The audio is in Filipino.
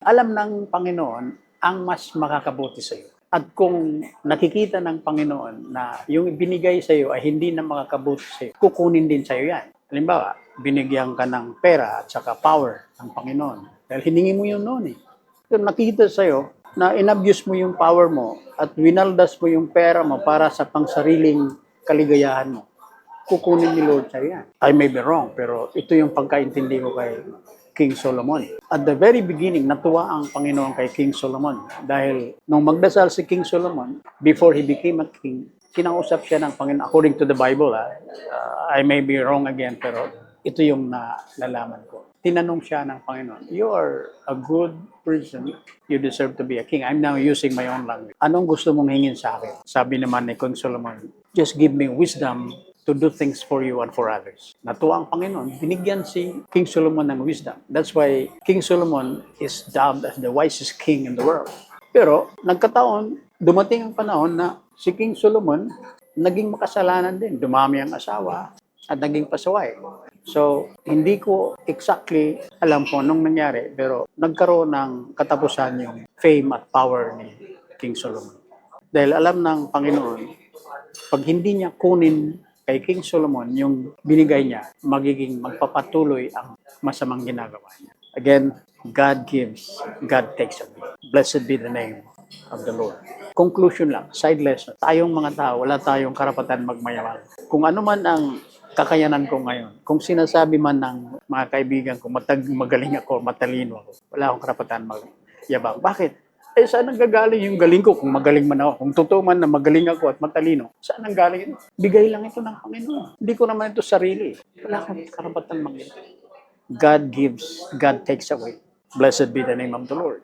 Alam ng Panginoon ang mas makakabuti sa iyo. At kung nakikita ng Panginoon na yung binigay sa iyo ay hindi na makakabuti sa iyo, kukunin din sa iyo yan. Halimbawa, binigyan ka ng pera at saka power ng Panginoon. Dahil hiningi mo yun noon eh. Kung nakikita sa iyo na inabuse mo yung power mo at winaldas mo yung pera mo para sa pangsariling kaligayahan mo, kukunin ni Lord sa yan. I may be wrong, pero ito yung pagkaintindi ko kay King Solomon. At the very beginning, natuwa ang Panginoon kay King Solomon. Dahil nung magdasal si King Solomon, before he became a king, kinausap siya ng Panginoon, according to the Bible. I may be wrong again, pero ito yung nalalaman ko. Tinanong siya ng Panginoon, you are a good person, you deserve to be a king. I'm now using my own language. Anong gusto mong hingin sa akin? Sabi naman ni King Solomon, just give me wisdom to do things for you and for others. Natuwa ang Panginoon, binigyan si King Solomon ng wisdom. That's why King Solomon is dubbed as the wisest king in the world. Pero nagkataon, dumating ang panahon na si King Solomon naging makasalanan din. Dumami ang asawa at naging pasaway. So, hindi ko exactly alam po anong nangyari, pero nagkaroon ng katapusan yung fame at power ni King Solomon. Dahil alam ng Panginoon, pag hindi niya kunin kay King Solomon yung binigay niya, magiging magpapatuloy ang masamang ginagawa niya. Again, God gives, God takes away. Blessed be the name of the Lord. Conclusion lang, side lesson. Tayong mga tao, wala tayong karapatan magmayaman. Kung ano man ang kakayanan ko ngayon, kung sinasabi man ng mga kaibigan ko, magaling ako, matalino ako, wala akong karapatan magyabang. Bakit? Saan ang gagaling yung galing ko kung magaling man ako? Kung totoo man na magaling ako at matalino, saan ang galing ito? Bigay lang ito ng Panginoon. Hindi ko naman ito sarili. Wala akong karapatan mag-ito. God gives, God takes away. Blessed be the name of the Lord.